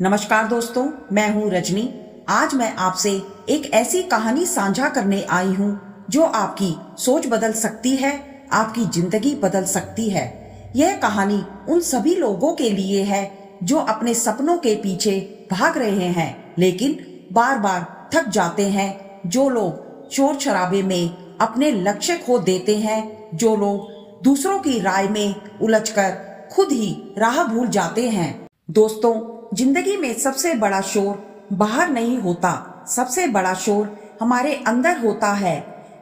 नमस्कार दोस्तों, मैं हूँ रजनी। आज मैं आपसे एक ऐसी कहानी साझा करने आई हूँ जो आपकी सोच बदल सकती है, आपकी जिंदगी बदल सकती है। यह कहानी उन सभी लोगों के लिए है जो अपने सपनों के पीछे भाग रहे हैं लेकिन बार बार थक जाते हैं। जो लोग शोर शराबे में अपने लक्ष्य खो देते हैं, जो लोग दूसरों की राय में उलझकर खुद ही राह भूल जाते हैं। दोस्तों, जिंदगी में सबसे बड़ा शोर बाहर नहीं होता, सबसे बड़ा शोर हमारे अंदर होता है।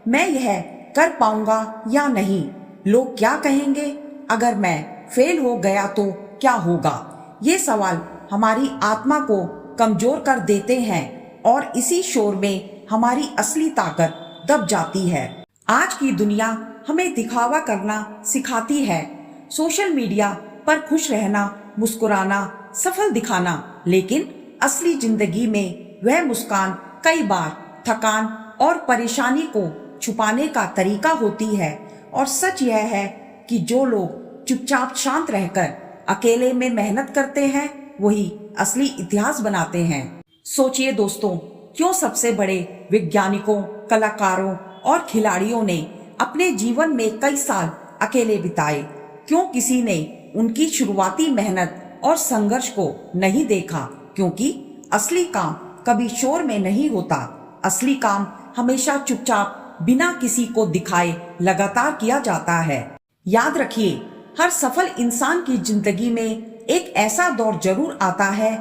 मैं यह कर पाऊंगा या नहीं, लोग क्या कहेंगे, अगर मैं फेल हो गया तो क्या होगा। ये सवाल हमारी आत्मा को कमजोर कर देते हैं और इसी शोर में हमारी असली ताकत दब जाती है। आज की दुनिया हमें दिखावा करना सिखाती है, सोशल मीडिया पर खुश रहना, मुस्कुराना, सफल दिखाना, लेकिन असली जिंदगी में वह मुस्कान कई बार थकान और परेशानी को छुपाने का तरीका होती है। और सच यह है कि जो लोग चुपचाप शांत रहकर अकेले में मेहनत करते हैं वही असली इतिहास बनाते हैं। सोचिए दोस्तों, क्यों सबसे बड़े वैज्ञानिकों, कलाकारों और खिलाड़ियों ने अपने जीवन में कई साल अकेले बिताए? क्यों किसी ने उनकी शुरुआती मेहनत और संघर्ष को नहीं देखा? क्योंकि असली काम कभी शोर में नहीं होता। असली काम हमेशा चुपचाप बिना किसी को दिखाए लगातार किया जाता है। याद रखिए, हर सफल इंसान की जिंदगी में एक ऐसा दौर जरूर आता है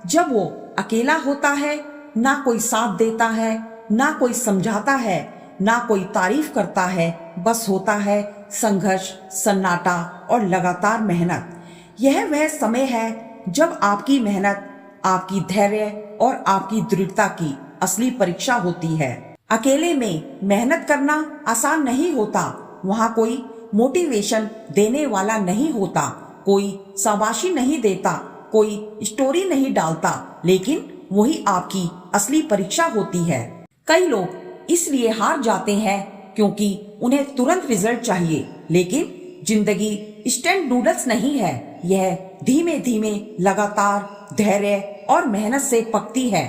जब वो अकेला होता है, ना कोई साथ देता है, ना कोई समझाता है, ना कोई तारीफ करता है, बस होता है संघर्ष, सन्नाटा और लगातार मेहनत। यह वह समय है जब आपकी मेहनत, आपकी धैर्य और आपकी दृढ़ता की असली परीक्षा होती है। अकेले में मेहनत करना आसान नहीं होता। वहाँ कोई मोटिवेशन देने वाला नहीं होता, कोई शाबाशी नहीं देता, कोई स्टोरी नहीं डालता, लेकिन वही आपकी असली परीक्षा होती है। कई लोग इसलिए हार जाते हैं क्योंकि उन्हें तुरंत रिजल्ट चाहिए, लेकिन जिंदगी इंस्टेंट नूडल्स नहीं है। यह धीमे धीमे, लगातार धैर्य और मेहनत से पकती है।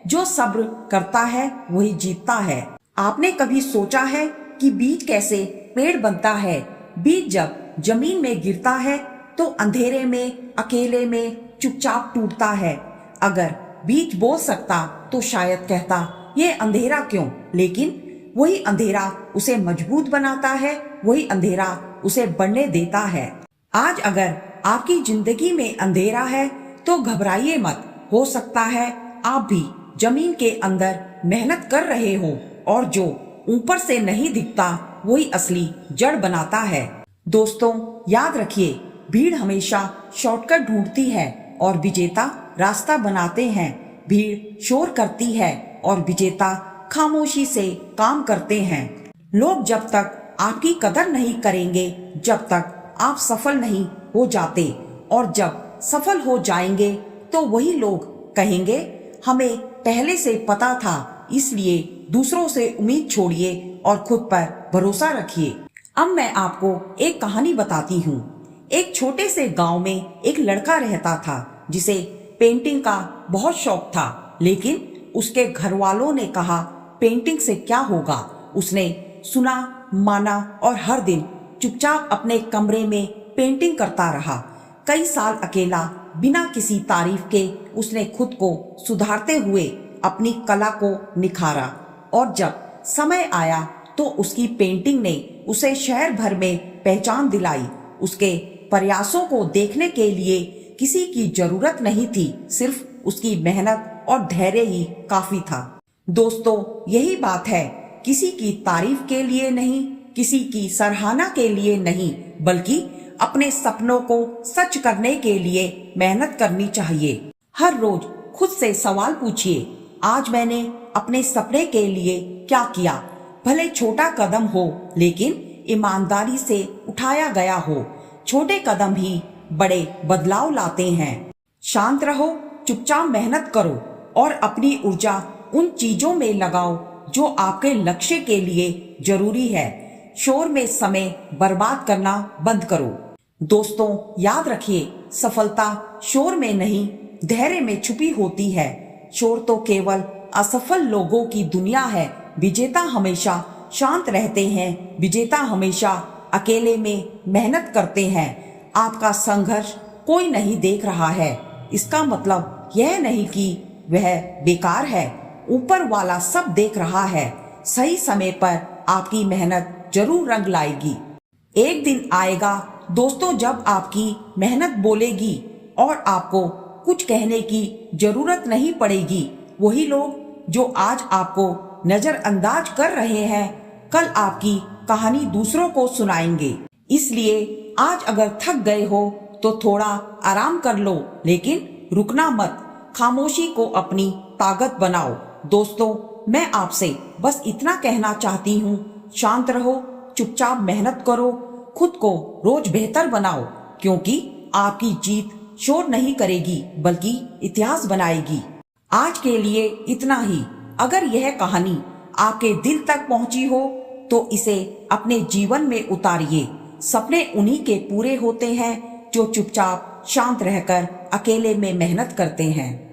जो सब्र करता है वही जीतता है। आपने कभी सोचा है कि बीज कैसे पेड़ बनता है? बीज जब जमीन में गिरता है तो अंधेरे में, अकेले में चुपचाप टूटता है। अगर बीज बोल सकता तो शायद कहता, ये अंधेरा क्यों? लेकिन वही अंधेरा उसे मजबूत बनाता है, वही अंधेरा उसे बढ़ने देता है। आज अगर आपकी जिंदगी में अंधेरा है तो घबराइए मत। हो सकता है आप भी जमीन के अंदर मेहनत कर रहे हो और जो ऊपर से नहीं दिखता वही असली जड़ बनाता है। दोस्तों, याद रखिए, भीड़ हमेशा शॉर्टकट ढूंढती है और विजेता रास्ता बनाते हैं। भीड़ शोर करती है और विजेता खामोशी से काम करते हैं। लोग जब तक आपकी कदर नहीं करेंगे, जब तक आप सफल नहीं हो जाते, और जब सफल हो जाएंगे तो वही लोग कहेंगे, हमें पहले से पता था। इसलिए दूसरों से उम्मीद छोड़िए और खुद पर भरोसा रखिए। अब मैं आपको एक कहानी बताती हूँ। एक छोटे से गांव में एक लड़का रहता था जिसे पेंटिंग का बहुत शौक था, लेकिन उसके घर वालों ने कहा, पेंटिंग से क्या होगा। उसने सुना, माना और हर दिन चुपचाप अपने कमरे में पेंटिंग करता रहा। कई साल अकेला, बिना किसी तारीफ के उसने खुद को सुधारते हुए अपनी कला को निखारा। और जब समय आया तो उसकी पेंटिंग ने उसे शहर भर में पहचान दिलाई। उसके प्रयासों को देखने के लिए किसी की जरूरत नहीं थी, सिर्फ उसकी मेहनत और धैर्य ही काफी था। दोस्तों, यही बात है, किसी की तारीफ के लिए नहीं, किसी की सराहना के लिए नहीं, बल्कि अपने सपनों को सच करने के लिए मेहनत करनी चाहिए। हर रोज खुद से सवाल पूछिए, आज मैंने अपने सपने के लिए क्या किया? भले छोटा कदम हो, लेकिन ईमानदारी से उठाया गया हो। छोटे कदम ही बड़े बदलाव लाते हैं। शांत रहो, चुपचाप मेहनत करो और अपनी ऊर्जा उन चीजों में लगाओ जो आपके लक्ष्य के लिए जरूरी है। शोर में समय बर्बाद करना बंद करो। दोस्तों, याद रखिए, सफलता शोर में नहीं, धैर्य में छुपी होती है। शोर तो केवल असफल लोगों की दुनिया है। विजेता हमेशा शांत रहते हैं। विजेता हमेशा अकेले में मेहनत करते हैं। आपका संघर्ष कोई नहीं देख रहा है। इसका मतलब यह नहीं कि वह बेकार है। ऊपर वाला सब देख रहा है। सही समय पर आपकी मेहनत जरूर रंग लाएगी। एक दिन आएगा दोस्तों जब आपकी मेहनत बोलेगी और आपको कुछ कहने की जरूरत नहीं पड़ेगी। वही लोग जो आज आपको नजरअंदाज कर रहे हैं कल आपकी कहानी दूसरों को सुनाएंगे। इसलिए आज अगर थक गए हो तो थोड़ा आराम कर लो, लेकिन रुकना मत। खामोशी को अपनी ताकत बनाओ। दोस्तों, मैं आपसे बस इतना कहना चाहती हूँ, शांत रहो, चुपचाप मेहनत करो, खुद को रोज बेहतर बनाओ, क्योंकि आपकी जीत शोर नहीं करेगी बल्कि इतिहास बनाएगी। आज के लिए इतना ही। अगर यह कहानी आपके दिल तक पहुंची हो तो इसे अपने जीवन में उतारिए। सपने उन्हीं के पूरे होते हैं जो चुपचाप शांत रहकर अकेले में मेहनत करते हैं।